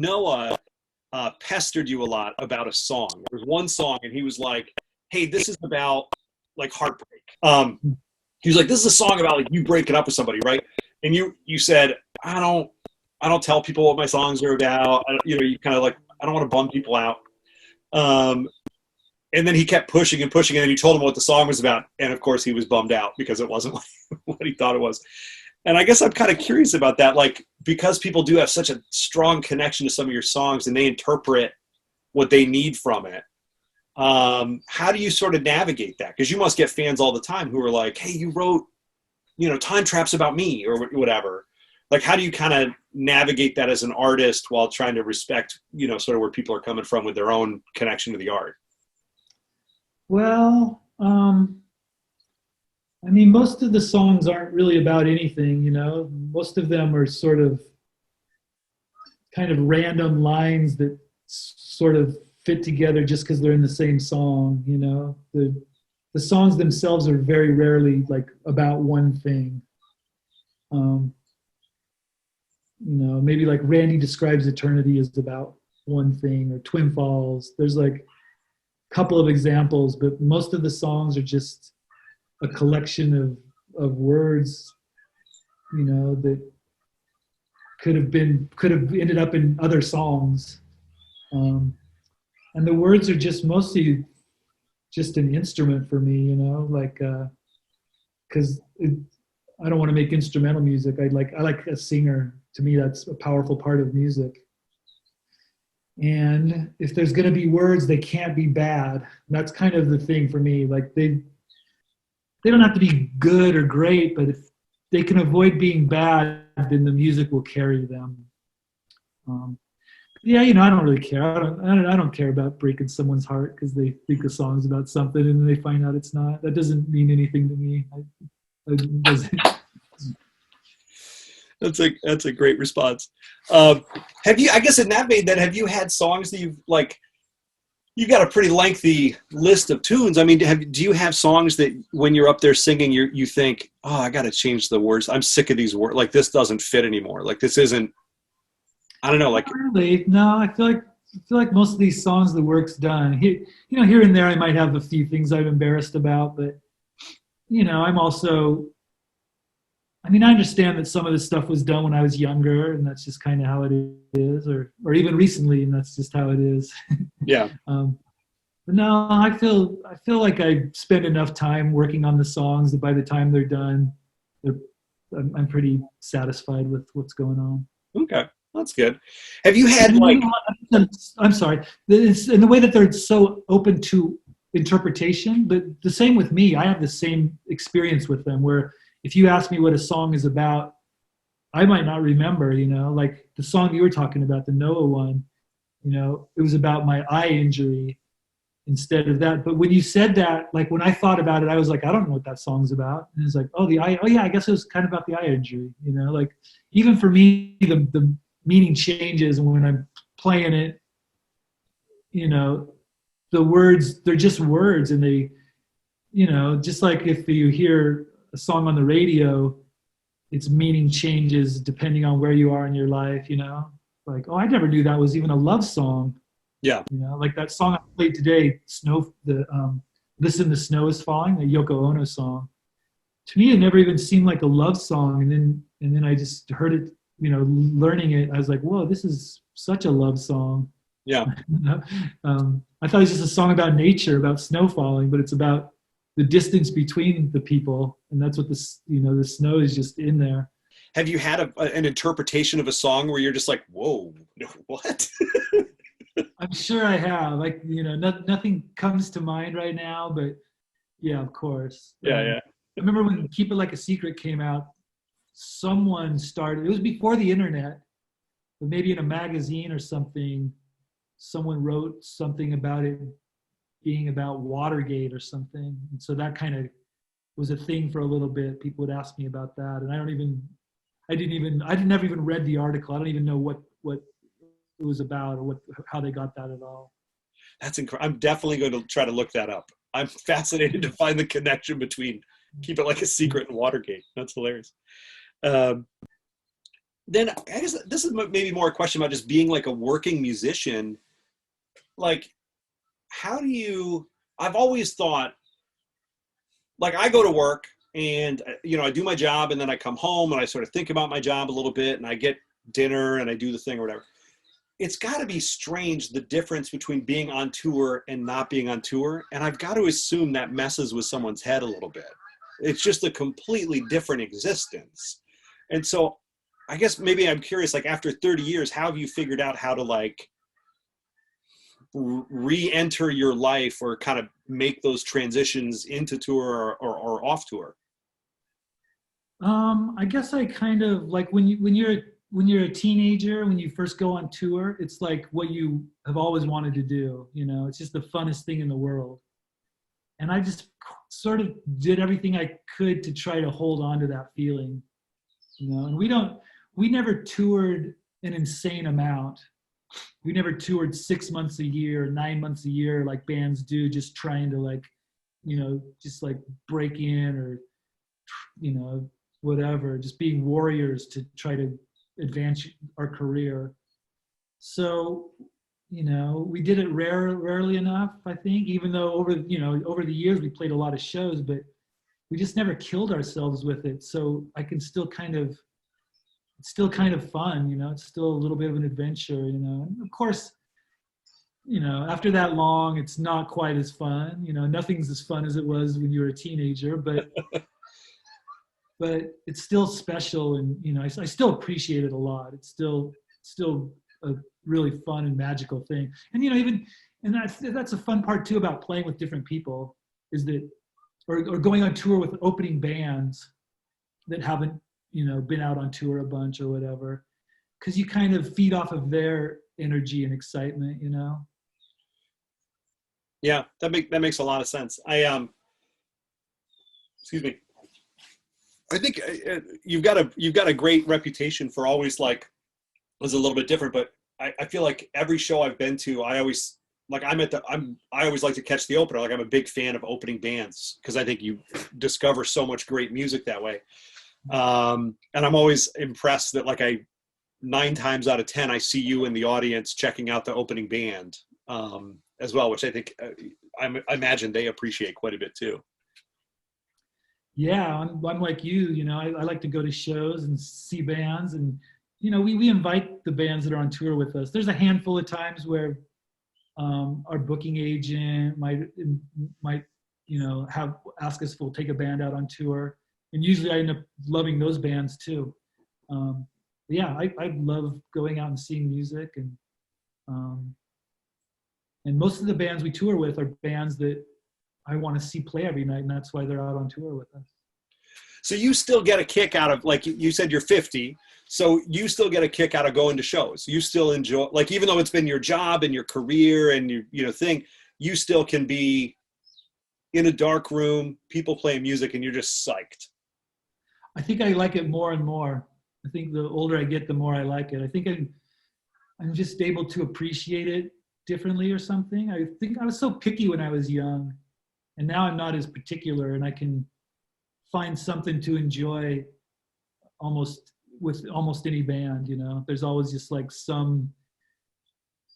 Noah pestered you a lot about a song. There was one song, and he was like, "Hey, this is about like heartbreak." He was like, "This is a song about like you breaking up with somebody, right?" And you said, "I don't tell people what my songs are about. You kind of like, I don't want to bum people out." And then he kept pushing and pushing, and then you told him what the song was about, and of course he was bummed out because it wasn't what he thought it was. And I guess I'm kind of curious about that, like, because people do have such a strong connection to some of your songs and they interpret what they need from it. How do you sort of navigate that? Because you must get fans all the time who are like, "Hey, you wrote, Time Traps about me," or whatever. Like, how do you kind of navigate that as an artist while trying to respect, sort of where people are coming from with their own connection to the art? Well, I mean, most of the songs aren't really about anything, Most of them are sort of kind of random lines that sort of fit together just because they're in the same song, The songs themselves are very rarely like about one thing. Maybe like Randy Describes Eternity is about one thing, or Twin Falls. There's like a couple of examples, but most of the songs are just a collection of words, that could have ended up in other songs. And the words are just mostly just an instrument for me, like, because I don't want to make instrumental music. I like a singer. To me, that's a powerful part of music. And if there's going to be words, they can't be bad. That's kind of the thing for me. Like, they don't have to be good or great, but if they can avoid being bad, then the music will carry them. I don't really care. I don't care about breaking someone's heart because they think a song's about something and then they find out it's not. That doesn't mean anything to me. It doesn't. That's a great response. Have you? I guess in that vein, then, have you had songs that you've got a pretty lengthy list of tunes. I mean, do you have songs that when you're up there singing, you think, "Oh, I got to change the words. I'm sick of these words. Like, this doesn't fit anymore. Like, this isn't." I don't know. Like, not really. No, I feel like most of these songs, the work's done. Here and there, I might have a few things I'm embarrassed about, but I'm also. I mean, I understand that some of this stuff was done when I was younger, and that's just kind of how it is, or even recently, and that's just how it is. Yeah. But no, I feel like I spend enough time working on the songs that by the time they're done, I'm pretty satisfied with what's going on. Okay, that's good. Have you had like? I'm sorry. It's in the way that they're so open to interpretation, but the same with me. I have the same experience with them where. If you ask me what a song is about, I might not remember, like the song you were talking about, the Noah one, it was about my eye injury instead of that. But when you said that, like when I thought about it, I was like, I don't know what that song's about. And it's like, oh, the eye, oh yeah, I guess it was kind of about the eye injury, like even for me, the meaning changes when I'm playing it, the words, they're just words and they, just like if you hear a song on the radio, its meaning changes depending on where you are in your life, like, oh, I never knew that was even a love song. Yeah. Like that song I played today, Listen, the Snow is Falling, the Yoko Ono song. To me, it never even seemed like a love song. And then I just heard it, learning it. I was like, whoa, this is such a love song. Yeah. I thought it was just a song about nature, about snow falling, but it's about the distance between the people, and that's what the snow is just in there. Have you had an interpretation of a song where you're just like, whoa, what? I'm sure I have. Like, nothing comes to mind right now, but yeah, of course. Yeah. I remember when Keep It Like a Secret came out, someone started, it was before the internet, but maybe in a magazine or something, someone wrote something about it being about Watergate or something. And so that kind of was a thing for a little bit. People would ask me about that. And I never even read the article. I don't even know what it was about or how they got that at all. That's incredible. I'm definitely going to try to look that up. I'm fascinated to find the connection between Keep It Like a Secret and Watergate. That's hilarious. then I guess this is maybe more a question about just being like a working musician. Like, how do you, I've always thought, like I go to work and, I do my job and then I come home and I sort of think about my job a little bit and I get dinner and I do the thing or whatever. It's got to be strange, the difference between being on tour and not being on tour. And I've got to assume that messes with someone's head a little bit. It's just a completely different existence. And so I guess maybe I'm curious, like after 30 years, how have you figured out how to like re-enter your life or kind of make those transitions into tour or off tour? I guess I kind of like when you're a teenager, when you first go on tour, it's like what you have always wanted to do. It's just the funnest thing in the world. And I just sort of did everything I could to try to hold on to that feeling. And we never toured an insane amount. We never toured 6 months a year, 9 months a year, like bands do, just trying to like, just like break in or, whatever, just being warriors to try to advance our career. So, we did it rarely enough, I think, even though over the years we played a lot of shows, but we just never killed ourselves with it. So I can still it's still kind of fun, it's still a little bit of an adventure, and of course, after that long, it's not quite as fun, nothing's as fun as it was when you were a teenager, but it's still special. And, I still appreciate it a lot. It's still a really fun and magical thing. And, and that's a fun part too about playing with different people is that, or going on tour with opening bands that haven't, been out on tour a bunch or whatever, because you kind of feed off of their energy and excitement, Yeah, that makes a lot of sense. Excuse me. I think you've got a great reputation for always like, was a little bit different, but I feel like every show I've been to, I always like I always like to catch the opener. Like I'm a big fan of opening bands because I think you discover so much great music that way. And I'm always impressed that like 9 times out of 10, I see you in the audience checking out the opening band as well, which I think I imagine they appreciate quite a bit too. Yeah, I'm like you, I like to go to shows and see bands, and we invite the bands that are on tour with us. There's a handful of times where our booking agent might have ask us if we'll take a band out on tour, and usually I end up loving those bands too. Yeah, I love going out and seeing music, and most of the bands we tour with are bands that I want to see play every night, and that's why they're out on tour with us. So you still get a kick out of, like you said, you're 50, so you still get a kick out of going to shows. You still enjoy, like, even though it's been your job and your career and your thing, you still can be in a dark room, people playing music, and you're just psyched. I think I like it more and more. I think the older I get, the more I like it. I think I'm just able to appreciate it differently or something. I think I was so picky when I was young, and now I'm not as particular, and I can find something to enjoy with almost any band. There's always just like some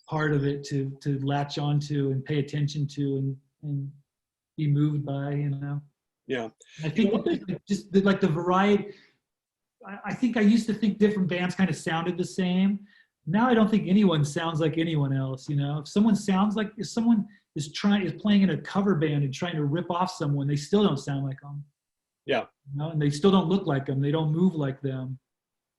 part of it to latch onto and pay attention to and be moved by. Yeah, I think just like the variety. I think I used to think different bands kind of sounded the same. Now I don't think anyone sounds like anyone else. If someone is playing in a cover band and trying to rip off someone, they still don't sound like them. Yeah. And they still don't look like them. They don't move like them.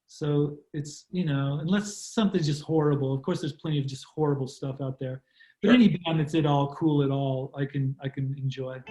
So it's, unless something's just horrible. Of course, there's plenty of just horrible stuff out there. But Any band that's at all cool at all, I can enjoy.